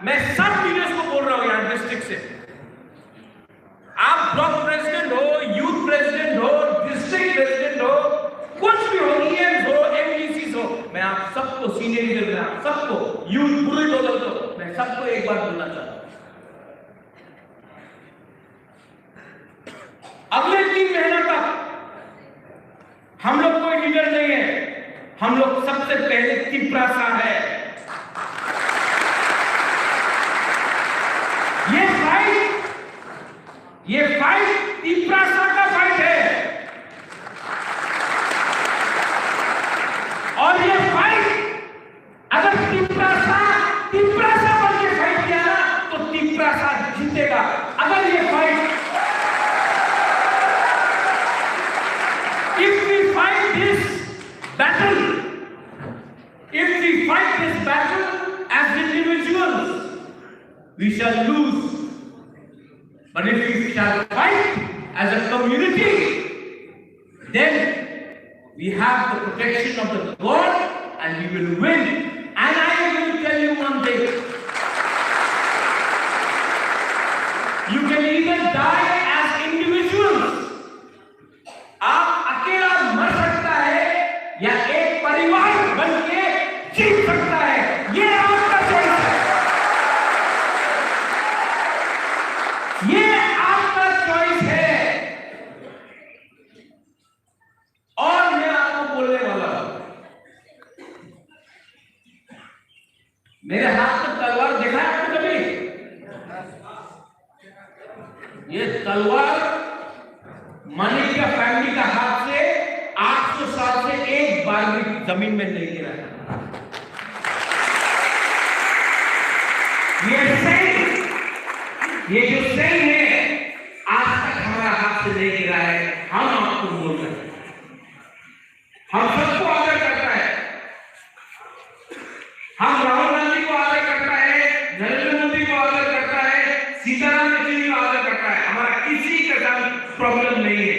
मैं सब लीडर्स को बोल रहा हूं यहां डिस्ट्रिक्ट से, आप ब्लॉक प्रेसिडेंट हो, यूथ प्रेसिडेंट हो, डिस्ट्रिक्ट प्रेसिडेंट हो, कुछ भी हो, ईएम्स हो, एमडीसीज हो, मैं आप सबको, सीनियर लीडर में आप सबको, यूथ पूरे टोटल को मैं सबको एक बात बोलना चाहता हूं, अगले 3 महीने तक हम लोग कोई लीडर नहीं है, हम लोग सबसे पहले तिपरासा है। ये फाइट तिपरासा का फाइट है, और ये फाइट अगर तिपरासा बन के फाइट किया ना तो तिपरासा जीतेगा। अगर ये fight, if we fight this battle as individuals, we shall lose. But if we shall fight as a community, then we have the protection of the God and we will win. And I will tell you one thing, you can either die as individuals, आप अकेला मर सकता है या एक परिवार बन के जीत सकता है, ये आपका चॉइस है, ये आपका चॉइस है। और मैं आपको बोलने वाला हूं, मेरे हाथ में तलवार देखा है आपने कभी? ये तलवार मानिका फैमिली का हाथ से 800 साल से एक बार भी जमीन में नहीं गिरा है। ये जो सही है आज तक हमारा हाथ से नहीं गिरा है। हम आपको बोल रहे हैं, हम सबको आदर करता है, हम राहुल गांधी को आदर करता है, नरेंद्र मोदी को आदर करता है, सीताराम येचुरी को आदर करता है, हमारा किसी के साथ प्रॉब्लम नहीं है।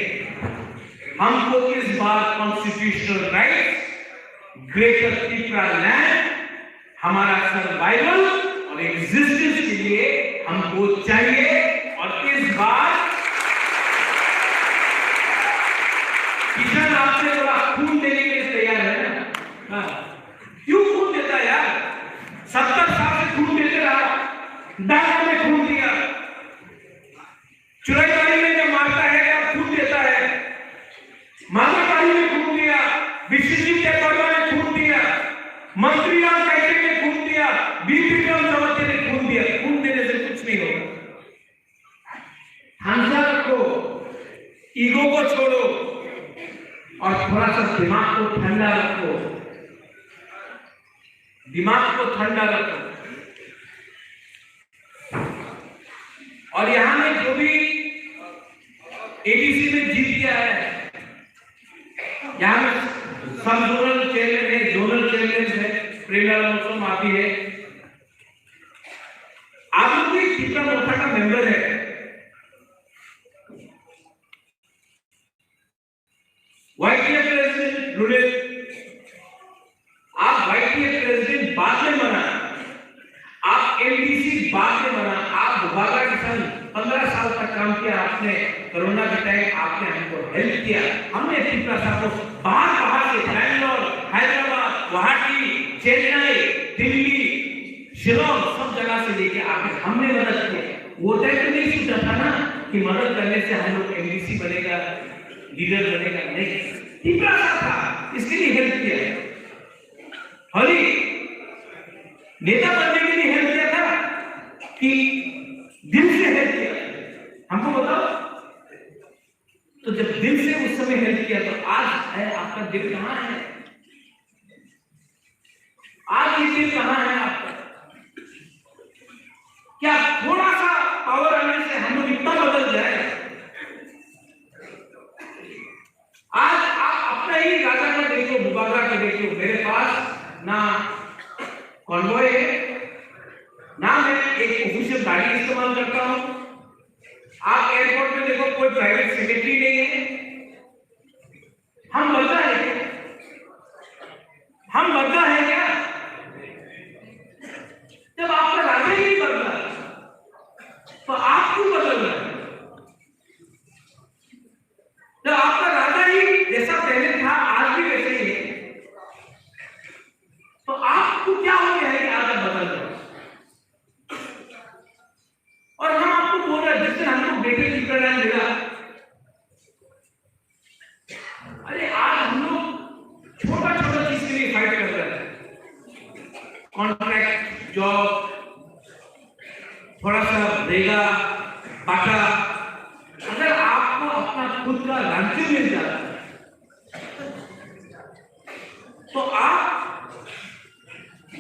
हमको इस बार constitutional right, greater Tripura land, हमारा सर्वाइवल और एग्जिस्टेंस के लिए हमको चाहिए। और इस बार किसान आपसे थोड़ा खून देने के लिए तैयार है ना? क्यों खून देता है यार? 70 साल से खून देते रहा, दांत में खून दिया, चुराई में जब मारता है तब खून देता है, मामाकारी में खून दिया, विश्वजीत देवबर्मा ने खून दिया, मंत्री राम कैसे ने खून दिया, विक्रम सवत्ते ने खून दिया। खून देने से कुछ नहीं होगा। हंसा रखो, ईगो को छोड़ो और थोड़ा सा दिमाग को ठंडा रखो, दिमाग को ठंडा रखो। और यहां में जो भी एडीसी में जीत गया है, यहां में सब जोनल चेयरमैन है, जोनल चेयरमैन है, प्रेरणा मौसम आती है, आप लोग भी त्रिपुरा मोर्चा का मेंबर है। वाईटीएफ प्रेसिडेंट रुड़ेल, आप वाईटीएफ प्रेसिडेंट बाद में बना, आप एमडीसी बाद में बना, आप भोपाल किसान 15 साल तक काम किया, आपने कोरोना के टाइम आपने हमको हेल्प किया, हमने त्रिपुरा साहब को बाहर से बैंगलोर, हैदराबाद, गुवाहाटी, चेन्नई, दिल्ली, शिलोंग सब जगह से लेके आके हमने मदद की। वो टाइम तो नहीं सोचा था ना कि मदद करने से हम लोग एमडीसी बनेगा, लीडर बनेगा, नहीं, त्रिपुरा साहब था इसलिए हेल्प किया है। हरी नेता बनने के लिए हेल्प किया था कि दिल से हेल्प किया? हमको बताओ। तो जब दिल से उस समय हेल्प किया तो आज है आपका दिल कहां है? आज ये दिल कहां है आपका? क्या थोड़ा सा पावर आने से हम लोग इतना बदल जाए? आज आप अपना ही राजा का देखो, भूभागा का देखो, मेरे पास ना कॉन्वॉय है, ना मैं एक ऑफिशियल गाड़ी इस्तेमाल करता हूं। आप एयरपोर्ट में देखो कोई प्राइवेट सेक्रेटरी नहीं है। हम बदला है क्या? हम बदला है क्या? जब आपका राजा ही थोड़ा सा रेगा बाटा, अगर आपको अपना खुद का राज्य मिल जाता है तो आप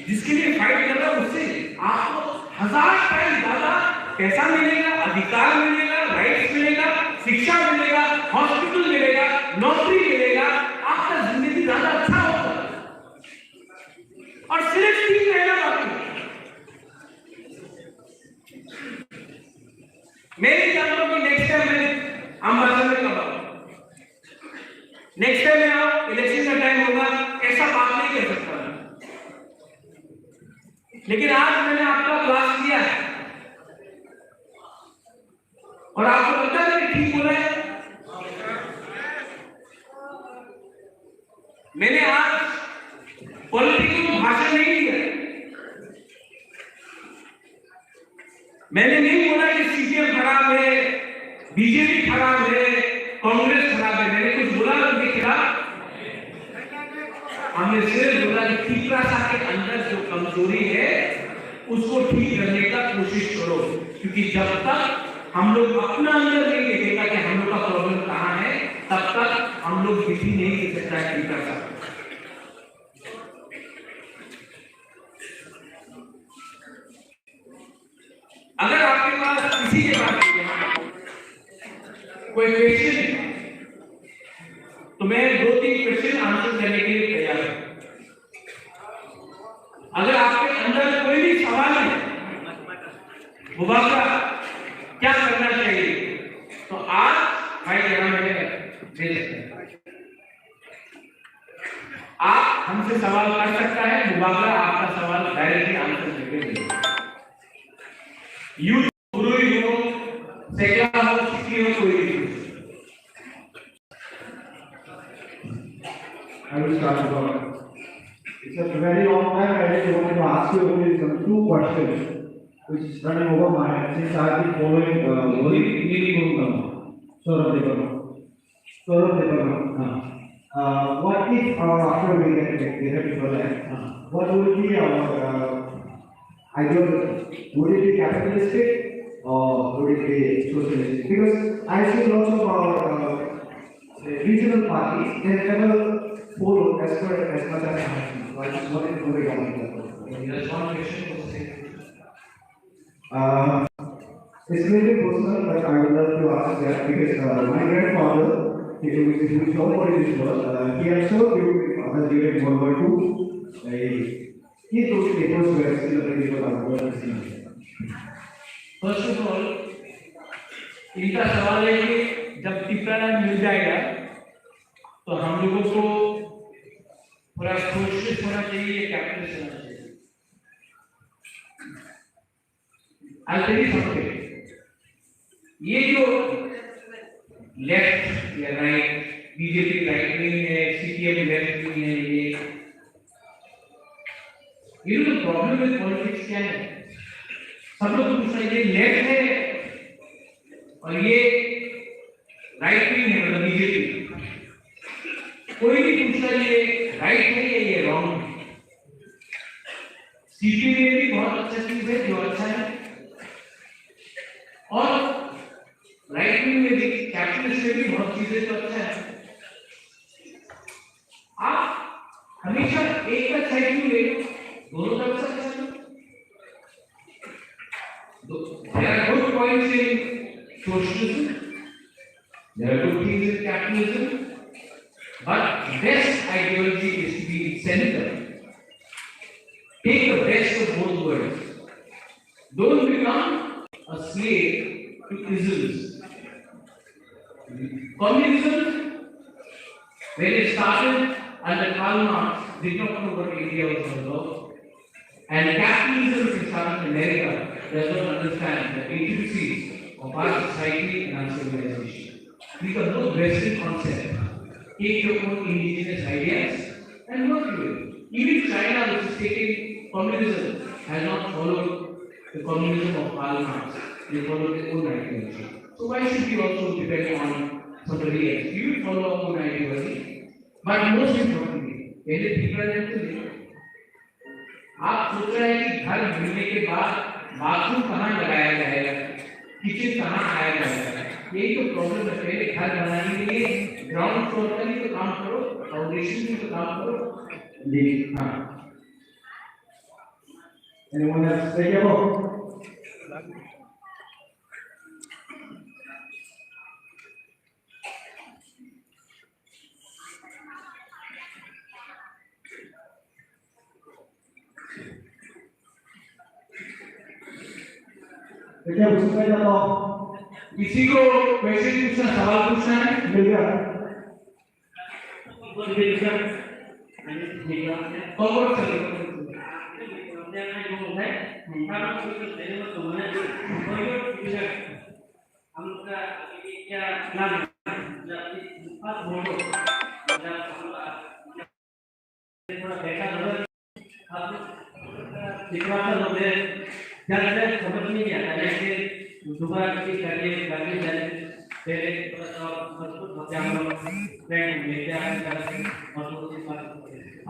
जिसके लिए फाइट कर रहे हो उससे आपको 1000 टाइम ज्यादा पैसा मिलेगा, अधिकार मिलेगा, राइट्स मिलेगा, शिक्षा मिलेगा, हॉस्पिटल मिलेगा, नौकरी मिलेगा, आपका जिंदगी ज्यादा अच्छा होगा। और सिर्फ 3 महीना बाकी। मैं नहीं जानता कि नेक्स्ट टाइम मैं अम्बासडर में कब आऊं, नेक्स्ट टाइम मैं आऊं इलेक्शन का टाइम होगा, ऐसा बात नहीं कर सकता। लेकिन आज मैंने आपका क्लास किया है और आपको लगता है कि ठीक बोला है। मैंने आज पॉलिटिकल भाषण नहीं दिया, मैंने नहीं बोला कि सीपीएम खराब है, बीजेपी खराब है, कांग्रेस खराब है। मैंने कुछ बोला उनके खिलाफ? हमने सिर्फ बोला कि तिपरासा के अंदर जो कमजोरी है उसको ठीक करने का कोशिश करो, क्योंकि जब तक हम लोग अपना अंदर नहीं देखेगा कि हम लोग का प्रॉब्लम कहां है, तब तक हम लोग विधि नहीं दे सकता है तिपरासा। अगर आपके पास किसी के पास कोई क्वेश्चन है तो मैं 2-3 क्वेश्चन आंसर करने के लिए तैयार हूं। अगर आपके अंदर कोई भी सवाल है मुबारक क्या करना चाहिए, तो आज भाई यहाँ मैंने दे सकते हैं, आप हमसे सवाल कर सकता है। मुबारक आपका सवाल डायरेक्टली आंसर देंगे। यू गुरु हो, सेकला हो, किसी हो, कोई भी। I will start about. It's a very long time. I just wanted to ask you only some 2 questions, which is running over my head since I have been following Saurabh Devara. What if after we get elected for that, what would be our ideology? Would it be capitalistic or would it be socialistic? Because I see lots of our regional parties, they never follow as much as happening. So I just wanted to know your opinion. There's one question to say. It's really personal, but I would love to ask that because my grandfather, he was nobody this was. He had served during World War II. He took papers were still available. First of all, इनका सवाल है कि जब तिपराना मिल जाएगा तो हम लोगों को पूरा सोशलिस्ट होना चाहिए, कैपिटलिस्ट होना चाहिए। I'll tell you something. ये जो लेफ्ट या राइट, बीजेपी राइट विंग है, सीपीएम लेफ्ट विंग है, ये जो प्रॉब्लम विद पॉलिटिक्स क्या है? सब लोग पूछ रहे हैं ये लेफ्ट है और ये राइट विंग है, मतलब बीजेपी। कोई नहीं पूछ रहा ये राइट है या ये रॉन्ग है। सीपीएम भी बहुत अच्छा चीज है, जो अच्छा है, और राइट विंग में भी कैपिटलिस्ट में भी बहुत चीजें तो अच्छा है। आप हमेशा एक का साइड क्यों ले लो? दोनों तरफ से अच्छा है। There are good points in socialism, there are good things in capitalism, but best ideology is to be in center. Take the best of both worlds. Don't become a slave to isms. Communism, when it started under Karl Marx, did not know what India was all about. And capitalism, which started in America, does not understand the intricacies of our society and our civilization. These are both Western concepts. Take your own indigenous ideas and work with it. Even China, which is taking communism, has not followed the communism of Karl Marx. They follow their own ideology. So why should we also depend on somebody else? We will follow our own ideology. But most importantly, when the people are आप सोच रहे हैं कि घर मिलने के बाद bathroom कहाँ लगाया जाएगा, किचन कहाँ आया जाएगा, यही तो प्रॉब्लम है। पहले घर बनाने के लिए ग्राउंड फ्लोर का भी तो काम करो, फाउंडेशन भी तो काम करो। जी हाँ, anyone else say about क्या पूछना है बताओ किसी को क्वेश्चन पूछना, सवाल पूछना है? मिल गया कौन कौन सा समझ नहीं आता जैसे दोबारा किसी करके जाए पहले थोड़ा सा मजबूत होते हम लोग फ्रेंड लेते हैं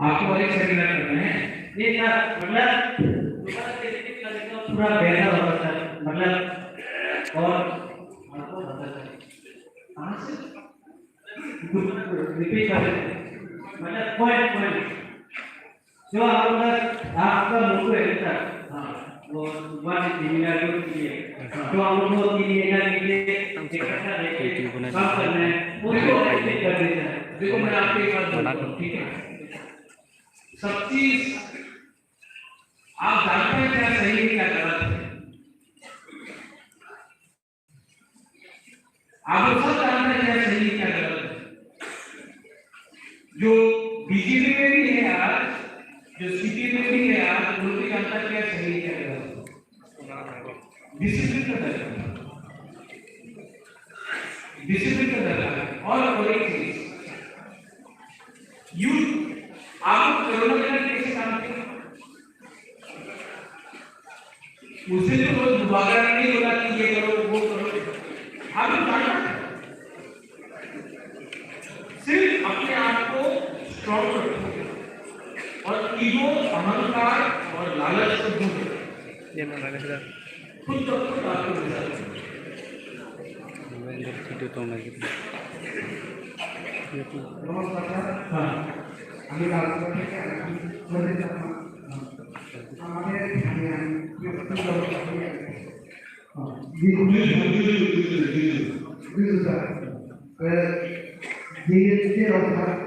आपको और एक सेमिनार करना है ये सर, मतलब दोबारा किसी करने का पूरा बेहतर होगा सर, मतलब और आपको बता सर कहाँ से रिपीट कर देते मतलब पॉइंट जो आपका लोगो है सर, हाँ वो वन सेमिनार के लिए जो हम लोग को 3 महीना के लिए इकट्ठा लेके काम करना है वो एक्टिव कर देना है। देखो मैं आपको एक बात बोलता हूँ, ठीक है, सब चीज आप जानते हैं क्या सही है क्या गलत है, आप लोग सब जानते हैं क्या सही है क्या गलत है। जो बीजेपी में भी है आज, जो सीपी में भी है आज, लोग भी जानता है क्या सही है क्या गलत है। डिसिप्लिन का दर्जा, डिसिप्लिन का दर्जा। और एक चीज, यूथ आप कोरोना के लिए कैसे काम किया, उसे तो रोज दोबारा नहीं बोला कि ये करो वो करो, आप जानना सिर्फ अपने आप को स्ट्रॉन्ग रखो और ईगो, अहंकार और लालच से दूर रखो। ये मैं लगा खुद तो खुद आपको वीडियो तो मैं हाँ আমি রাজনীতি থেকে বলতে চাই আমাদের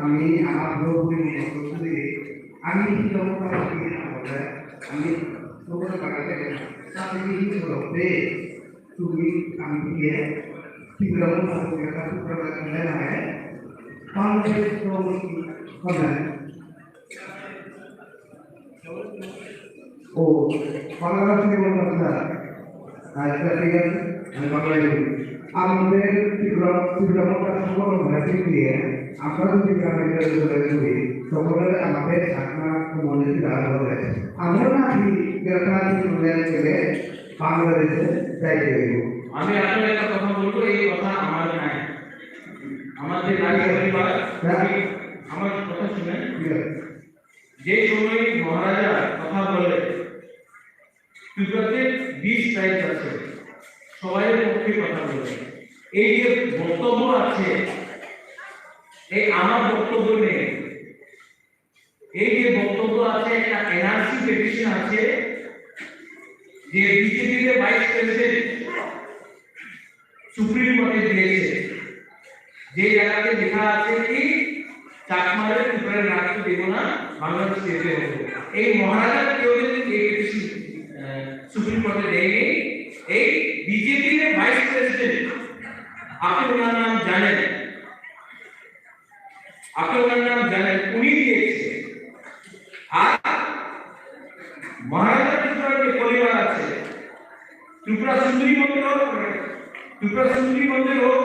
আমি আমার পুরোপুরি আমি আমি তোমরা বাগাতে সাথে কি হলো তুমি আমি দিয়ে কি রকম একটা প্রোগ্রাম लेना है पांच तो होना है ओ বাংলা থেকে বলতে আচ্ছা ঠিক আছে আমি বাংলায় বলি আমাদের ত্রিপুরাটা সকল ভাষী দিয়ে আমরা যদি গ্রামের করি সকলের আমাদের ঢাকা মনে রাখা হবে আমরা না কি গ্রামের মূল্যায়ন করে বাংলাদেশে যাইতে হইব আমি আপনাদের একটা কথা বলবো, এই কথা আমার নাই, আমাদের নারী পরিবার আমার কথা শুনেন। যে সময় মহারাজা কথা বলে ত্রিপুরাতে 20 ট্রাইব আছে, সবাই পক্ষে কথা বলে, এই যে বক্তব্য আছে এই আমার বক্তব্য নেই, এই যে বক্তব্য আছে একটা এনআরসি পিটিশন আছে যে বিজেপির ভাইস প্রেসিডেন্ট সুপ্রিম কোর্টে দিয়েছে, যে জায়গাতে লেখা আছে কি চাকমারে ত্রিপুরার রাজ্য দেব না, বাংলাদেশ যেতে হবে। এই মহারাজা কেউ যদি এই পিটিশন সুপ্রিম কোর্টে দেয়নি, এই বিজেপির ভাইস প্রেসিডেন্ট আপনি ওনার নাম জানেন, আপনি ওনার নাম জানেন, উনি দিয়েছে। আর মহারাজা ত্রিপুরার যে পরিবার আছে, ত্রিপুরা সুন্দরী মন্দির হোক, ত্রিপুরা সুন্দরী মন্দির হোক,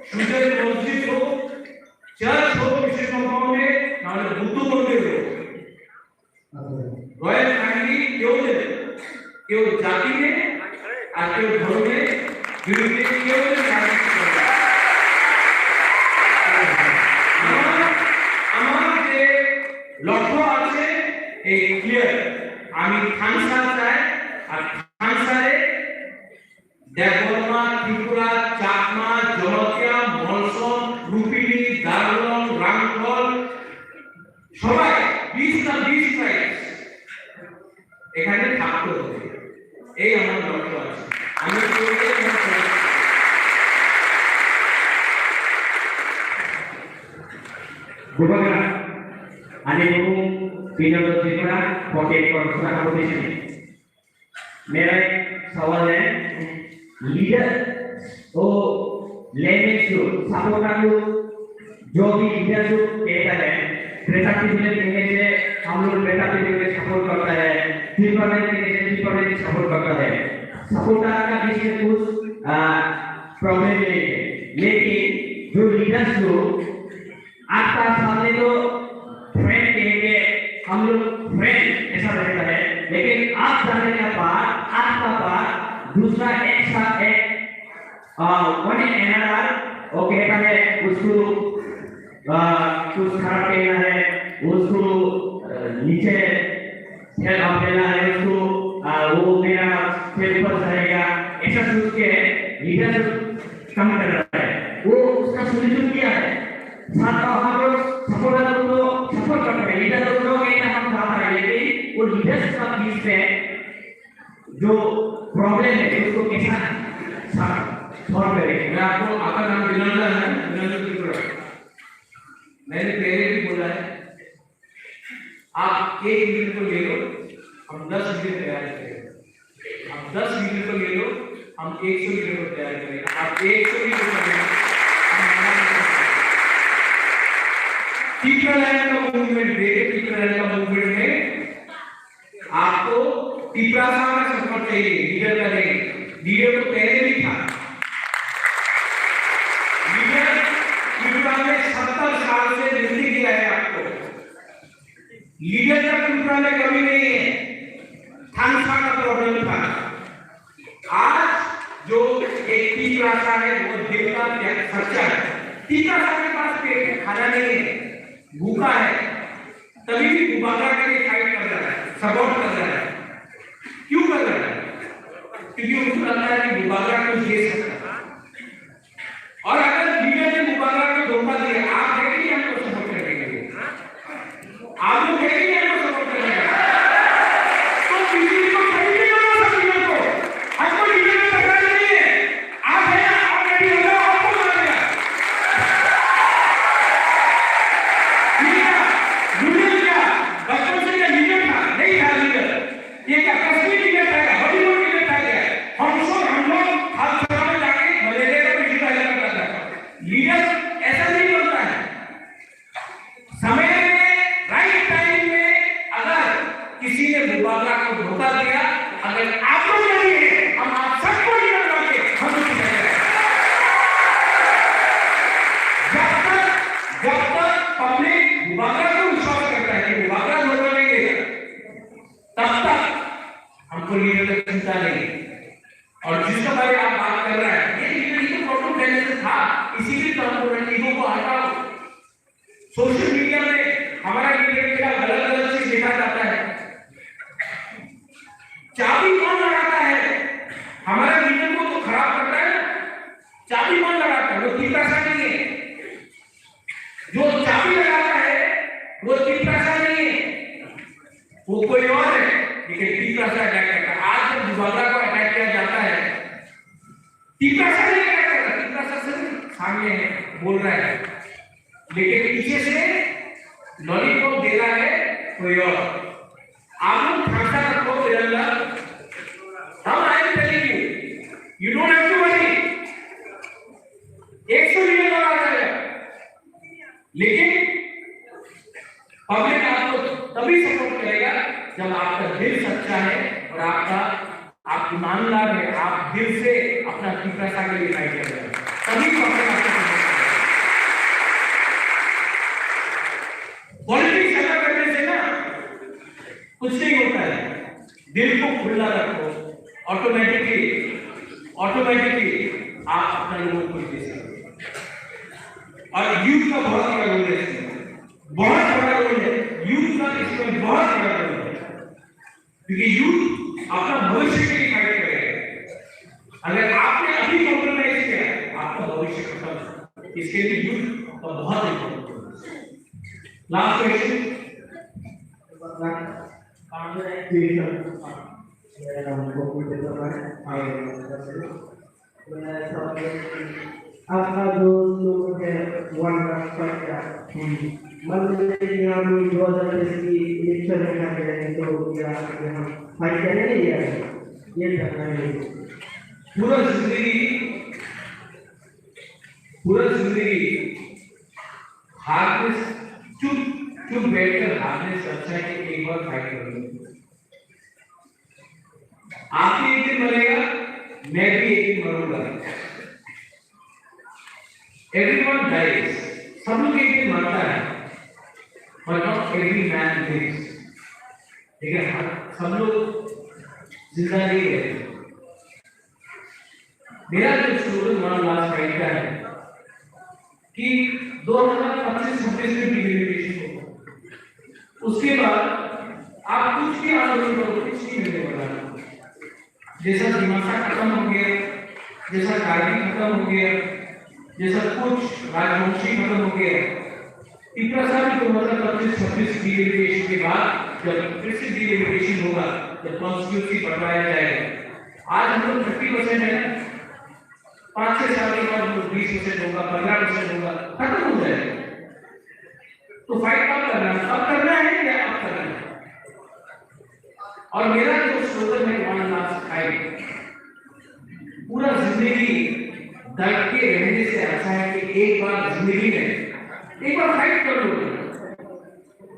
সূর্যের মসজিদ হোক, চার্চ হোক, বিশেষ কম্পাউন্ডে নাহলে বুদ্ধ মন্দির হোক, রয়্যাল ফ্যামিলি কেউ জাতিতে আর কেউ ধর্মে বিরুদ্ধে কেউ আমার যে লক্ষ্য আছে এই ক্লিয়ার। আমি থানসা চাই আর থানসারে দেববর্মা ত্রিপুরা চাকমা জলতিয়া মলসন রুপিনি দারুণ রামফল সবাই 20 ট্রাইবস এখানে থাকতে হবে এই আমার লক্ষ্য আছে আমি Gubernur, Adi Buku, Pinjam Tripura, Pocket Konsulat Kompetisi. मेरा सवाल है लीडर तो लेने को सपोर्ट को जो भी लीडर जो कहता है प्रेतापति जी कहने से हम लोग प्रेतापति जी को सपोर्ट करता है डिपार्टमेंट कहने से डिपार्टमेंट सपोर्ट करता है सपोर्टर का बीच में कुछ प्रॉब्लम नहीं है लेकिन जो लीडर्स लोग आपका सामने तो फ्रेंड कहेंगे हम लोग फ्रेंड ऐसा रहता है लेकिन आप जाने के बाद आपका बात दूसरा एक साथ एक वन एनआर वो कहता है उसको कुछ खराब कहना है उसको नीचे फेल आप देना है उसको वो मेरा फेल ऊपर जाएगा ऐसा सोच के लीडर कम कर रहा है वो उसका सोल्यूशन क्या है साथ हम लोग सपोर्टर को सपोर्ट करते हैं लीडर लोग कहना हम चाहते हैं लेकिन वो लीडर्स का बीच में जो प्रॉब्लम है उसको कैसा सॉल्व करेंगे मैं आपको आपका नाम विनोदा है विनोदा त्रिपुरा मैंने पहले भी बोला है आप एक मीटर को ले लो हम 10 मीटर तैयार करेंगे आप 10 मीटर को ले लो हम 100 मीटर को तैयार करेंगे आप 100 मीटर करेंगे टीचर लाइन का मूवमेंट टीचर लाइन का मूवमेंट में आपको टिप्रासा का सपोर्ट चाहिए लीडर का नहीं लीडर तो पहले भी था लीडर टिप्रा में 70 साल से नृत्य किया है आपको लीडर का टिप्रा में कमी नहीं है थानसा का प्रॉब्लम था आज जो एक टिप्रासा है वो दिल का खर्चा है टिप्रासा के पास पेट खाना नहीं है भूखा है तभी भी गुबारा के लिए फाइट कर रहा है सपोर्ट कर रहा है क्यों कर रहा है क्योंकि उसको लगता है कि गुबारा कुछ दे सकता है और अगर लीडर ने गुबारा को धोखा दिया आप कहेंगे हमको सपोर्ट करेंगे आप लोग कहेंगे हमको सपोर्ट करेंगे तो किसी को सही नहीं बना सकते को हमको लीडर ने टकराई नहीं है आप है आप रेडी हो जाओ आपको मारेगा बचपन से क्या लीडर था नहीं था लीडर ये क्या कश्मीर लीडर था बॉलीवुड लीडर था क्या हम लोग हाथ में जाके मलेरिया का भी जिता जाता था लीडर ऐसा नहीं बनता है समय में राइट टाइम में अगर किसी ने मुबारक को धोखा दिया अगर आपको नहीं है हम आप सबको लीडर बनाएंगे हम लोग जब तक पब्लिक मुबारक को विश्वास करता है कि मुबारक धोखा नहीं देगा तब तक हमको लीडर की चिंता नहीं और जिसके बारे आप बात कर रहे हैं ये लीडर की प्रॉब्लम पहले से था इसीलिए तो हमको ईगो को हटाओ सोशल मीडिया में हमारा लीडर क्या गलत चीज देखा जाता है चाबी कौन लगाता है हमारा लीडर को तो खराब करता है चाबी कौन लगाता है वो टिप्रासा नहीं है जो चाबी लगाता है वो टिप्रासा नहीं है वो कोई और है लेकिन टिप्रासा अटैक करता है आज जब गुबारा को अटैक किया जाता है टिप्रासा नहीं अटैक करता टिप्रासा से सामने है बोल रहा है लेकिन पीछे से लॉलीपॉप दे रहा है कोई और आप लोग भाषा रखो तिरंगा हम I am telling you don't have to worry 100 million आ जाएगा लेकिन पब्लिक आपको तभी सपोर्ट करेगा जब आपका दिल सच्चा है और आप ईमानदार है आप दिल से अपना टिप्रासा के लिए फाइट कर रहे हैं तभी पब्लिक आपको पॉलिटिक्स ऐसा करने से ना कुछ नहीं होता है दिल को खुला रखो ऑटोमेटिकली आप अपना लोगों को दे सकते और यूथ का बहुत बड़ा रोल है बहुत बड़ा रोल है यूथ का इसमें बहुत बड़ा रोल है क्योंकि यूथ अपना भविष्य के लिए फाइट करेगा। अगर आपने अभी कॉम्प्रोमाइज किया आपका भविष्य खत्म। इसके लिए यूथ का बहुत इंपॉर्टेंट है। लास्ट क्वेश्चन आपका जो लोग है वन का मतलब यहाँ भी 2023 की इलेक्शन में क्या करेंगे तो क्या हम फाइट करेंगे या ये करना है पूरा जिंदगी हारने चुप चुप बैठकर हारने से अच्छा है कि एक बार फाइट कर लो। आप भी एक दिन मरेगा, मैं भी एक दिन मरूंगा। एवरीवन डाइज, सब लोग एक दिन मरता है, but not every man lives। ठीक है, सब लोग जिंदा नहीं रहते। मेरा जो स्लोगन वन लास्ट फाइट का है कि 2025-26 में डिलिमिटेशन होगा। उसके बाद आप कुछ भी आंदोलन करो, कुछ नहीं मिलने वाला। जैसा दिमाग खत्म हो गया, जैसा कारगिल खत्म हो गया, जैसा कुछ राजवंशी खत्म हो गया, इतना सारा 2025-26 डिलिमिटेशन के बाद जब फिर से डिलिमिटेशन होगा, जब कॉन्स्टिट्यूशन बढ़ाया जाएगा। आज हम लोग 30% है, 5-6 साल के बाद 20% होगा, 15% होगा, खत्म हो जाएगा। तो फाइट कब करना है? अब करना है या अब करना है? और मेरा जो स्लोगन है वन लास्ट फाइट, पूरा जिंदगी डट के रहने से अच्छा है कि एक बार जिंदगी में एक बार फाइट कर लो।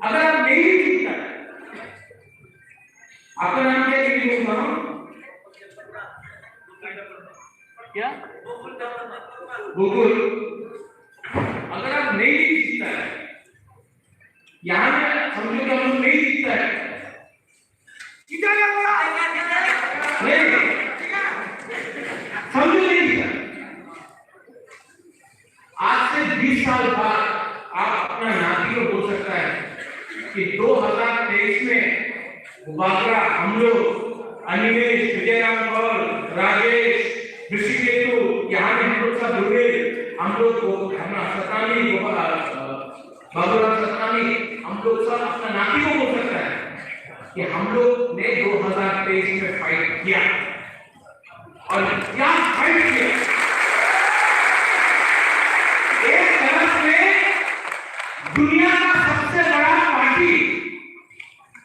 अगर आप नहीं जीतता, आपका नाम क्या है? क्या गोकुल। अगर आप नहीं जीतता है, यहां में समझो कि हम नहीं जीतता है, समझो नहीं जीता। आज से 20 साल बाद आप अपना नाती को बोल सकता है कि 2023 में बागरा हम लोग अनिमेश, विजयराम कौर, राजेश, ऋषिकेतु, यहाँ में हम लोग सब जुड़े, हम लोग को सतानी बाबूराम सतानी, हम लोग सब अपना नाती को बोल सकता है कि हम लोग ने 2023 में फाइट किया। और क्या फाइट किया? एक तरफ में दुनिया का सबसे बड़ा पार्टी,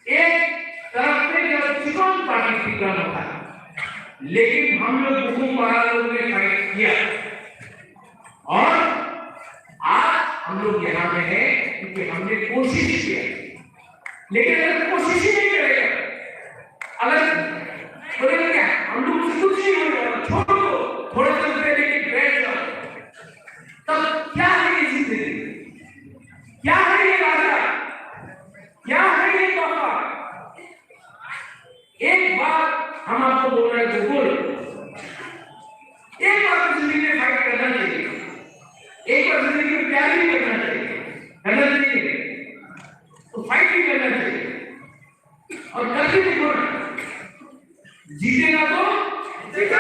एक तरफ में जो चिकन पार्टी टिकन होता है, लेकिन हम लोग हुकुम वाला लोगों ने फाइट किया। और आज हम लोग यहाँ में है क्योंकि हमने कोशिश किया। लेकिन अगर कोशिश ही नहीं करेगा, अगर बोलेंगे क्या हम लोग से कुछ नहीं होगा, छोड़ दो, थोड़ा सा पहले बैठ जाओ, तब क्या है ये जिंदगी? क्या है ये राजा? क्या है ये तोहफा? एक बार हम आपको बोल रहे हैं गोकुल, एक बार जिंदगी में फाइट करना चाहिए, एक बार जिंदगी में प्यार भी करना चाहिए, करना चाहिए तो फाइट भी करना चाहिए और करके देखो ना। जीतेगा तो जीतेगा,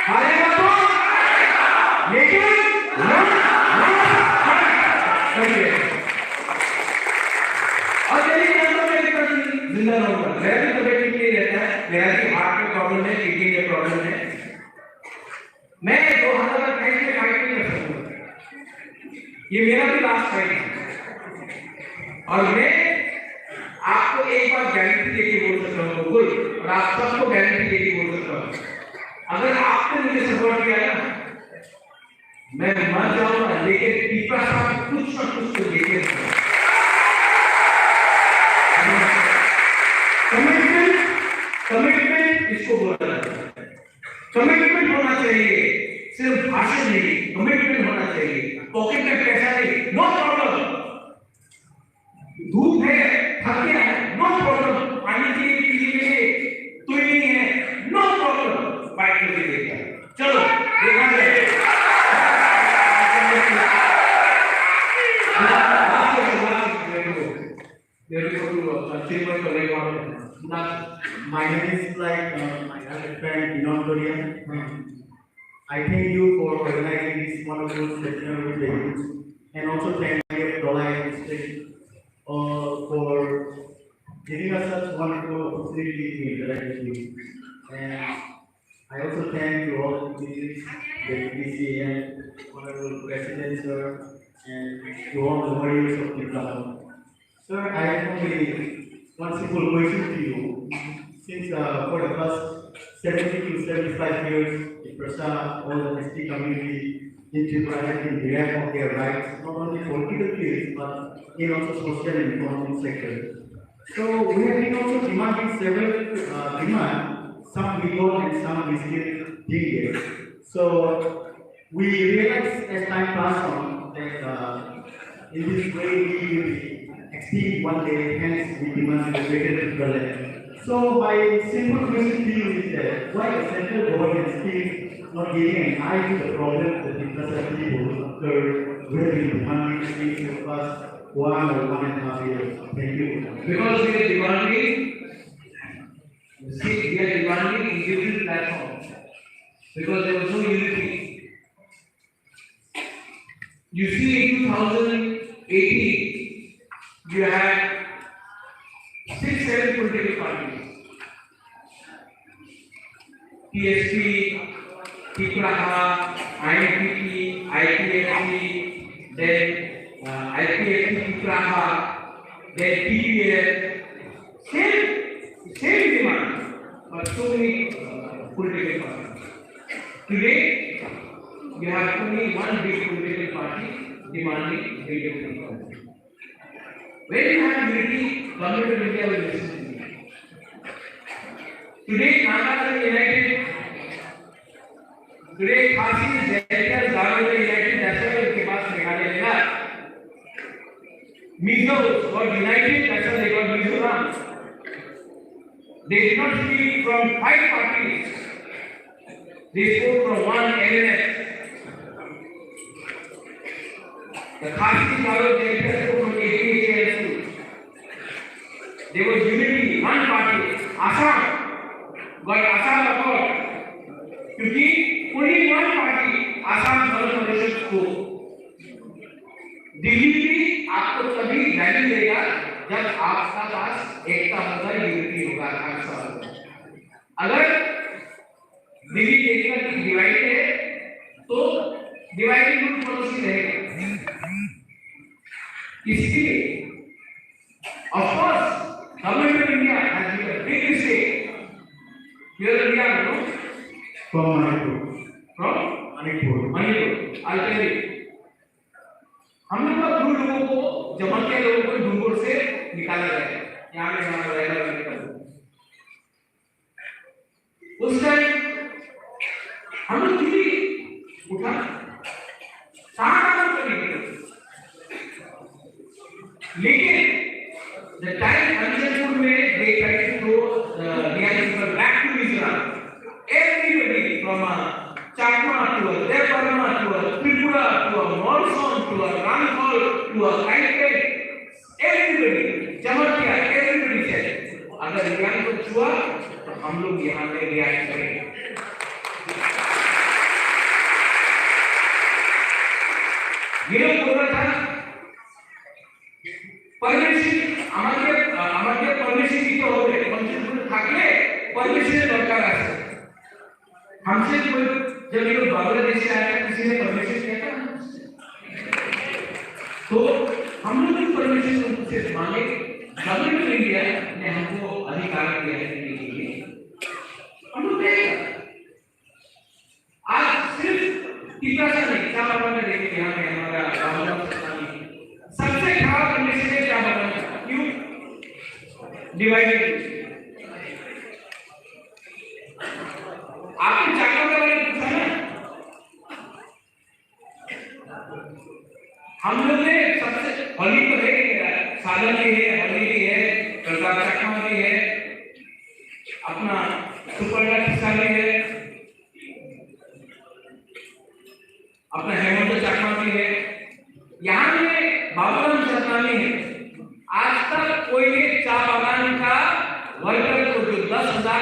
हारेगा तो लेकिन और यदि जिंदा रहूंगा। मेरा भी तबियत ठीक नहीं रहता है, मेरा भी हार्ट में प्रॉब्लम है, किडनी में प्रॉब्लम है, मैं 2028 में फाइट नहीं कर सकूंगा। ये मेरा भी लास्ट फाइट है और मैं आपको एक बार गारंटी देके बोल सकता हूँ गोकुल, और आप सबको गारंटी देके बोल सकता हूँ, अगर आपने मुझे सपोर्ट किया ना, मैं मर जाऊंगा लेकिन पीपा साहब कुछ ना कुछ तो लेके कमिटमेंट इसको बोला जाता है। कमिटमेंट होना चाहिए, सिर्फ भाषण नहीं, कमिटमेंट होना चाहिए। पॉकेट में पैसा नहीं, नो प्रॉब्लम, धूप है, थक गया है, नो प्रॉब्लम, पानी के लिए पीने के लिए तो ही नहीं है, नो प्रॉब्लम, बाइक करके देखा, चलो देखा जाए। मेरे को चिन्मय को लेकर My name is I have a friend Vinod Doria. I thank you for organizing this wonderful session with the youth, and also thank you Dolai District for giving us such wonderful opportunity to interact with you. And I also thank you all the communities, the BC and honorable President sir, and to all the warriors of the club. Sir, I have only one simple question to you. Since for the past 70 to 75 years, the Prasa, all the ST community is deprived in behalf of their rights, not only political fields, but in also social and economic sector. So we have been also demanding several demands, some we got and some we still did get. So we realized as time passed on that in this way we will exceed one day, hence we demand a greater equivalent. So my simple question to you is that why the central government still not giving an eye to the problem that the Prasa people occur within the country in the past 1 or 1.5 years? Thank you. Because we are demanding, see, we are demanding individual platforms because there was no unity. You see, in 2018, you had 6-7 political parties. PSP, Tipraha, INPP, IPFC, then IPFC, Tipraha, then PPF, same demand, but so many political parties. Today, we have only one big political party demanding greater equality. When you have unity, government of India will listen to you. Today, Naga is united. Today, Khasi, Zaitar, Zaro is united. That's why उनके पास मेघालय मिला. Mizo got united. That's why they got Mizoram. They did not speak from 5 parties. They spoke from one LNF. The Khasi, Zaro, Zaitar spoke from APHL. There was unity, one party. Assam got Assam accord. क्योंकि only one party Assam सर्वसम्मत को दिल्ली भी आपको तभी value देगा जब आपका पास एकता होगा, unity होगा, आकांक्षा होगा. अगर दिल्ली एकता की डिवाइड है तो डिवाइडेड रूल पॉलिसी रहेगा. इसलिए of course government of India has been a big mistake. Here we are no From Manipur. from Manipur. I'll tell you. हम लोग का दो लोगों को जमातिया लोगों को डूंगुर से निकाला गया. यहाँ पे हमारा रहेगा निकल. उस टाइम हम लोग किसी उठा सारा करी. लेकिन the time Anjanpur में they tried to throw the people back to Mizoram. Everybody from Chakma to Deparama to Tripura to Monsoon to Rangol to Kaiket, everybody, Jamatia, everybody said, अगर यहाँ को छुआ तो हम लोग यहाँ पे रिएक्ट करेंगे. ये लोग बोल रहा था परमिशन हमारे परमिशन की तो हो गए, परमिशन थाकले परमिशन दरकार है. हमसे कोई जब ये लोग बांग्लादेश से आया था किसी ने परमिशन किया था तो हम लोग भी परमिशन उनसे मांगे. गवर्नमेंट ऑफ इंडिया ने हमको अधिकार दिया है के लिए हम लोग देंगे. आज सिर्फ टीकासा नहीं क्या बाबा ने देखे यहाँ पे हमारा राहुल सबसे खराब कंडीशन है क्या बाबा क्यों डिवाइडेड. आपने चाकू के बारे में पूछा ना, हम लोग ने सबसे होली तो है, साधन भी है, होली भी है, कलकार चक्मा भी है, अपना सुपरला किस्सा भी है, अपना हेमंत चक्मा भी है. यहाँ में बाबूराम शर्मानी है. आज तक कोई ने चाय बागान का वर्कर को जो 10,000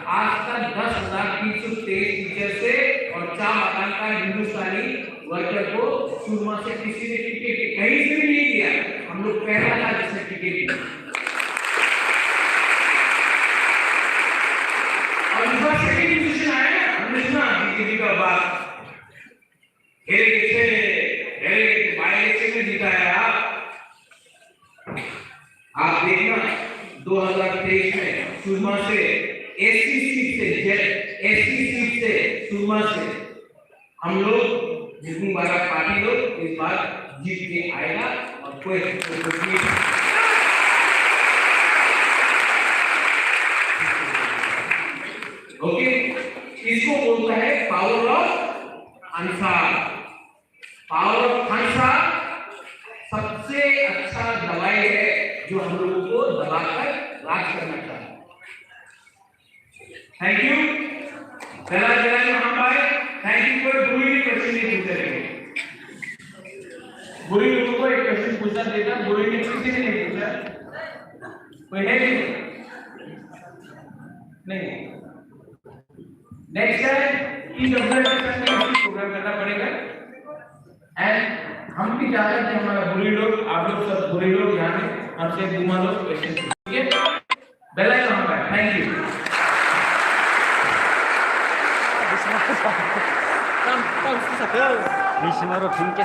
आज तक 10,323 टीचर से और 4 मकान का हिंदुस्तानी वर्कर को सुरमा से किसी ने टिकट कहीं से भी नहीं दिया। हम लोग पहला था जिसने टिकट दिया। और इस बार सेकंड पोजीशन आया ना, हमने सुना बीजेपी का बात में जीता है। आप देखना 2023 में सुरमा से एससी सीट से सुरमा से हम लोग जितनी बार पार्टी लोग इस बार जीत के आएगा और कोई ओके। इसको बोलता है power of Ansar. Power of Ansar सबसे अच्छा दवाई है जो हम लोगों को दबाकर राज करना चाहिए। थैंक यू भाई, थैंक यू। कोई बुरी क्वेश्चन नहीं पूछते रहे, बुरी लोगों को एक क्वेश्चन पूछना देता, बुरी ने किसी ने नहीं पूछा। कोई है नहीं। नेक्स्ट टाइम इस ऑब्जर्वेशन में प्रोग्राम करना पड़ेगा। एंड हम भी चाहते हैं कि हमारा बुरी लोग, आप लोग सब बुरे लोग यहाँ पे हमसे घुमा लो क्वेश्चन, ठीक है? बेल आइकन ऑन करें। Thank you. Tam sa sayo. Di si Maro Pinke.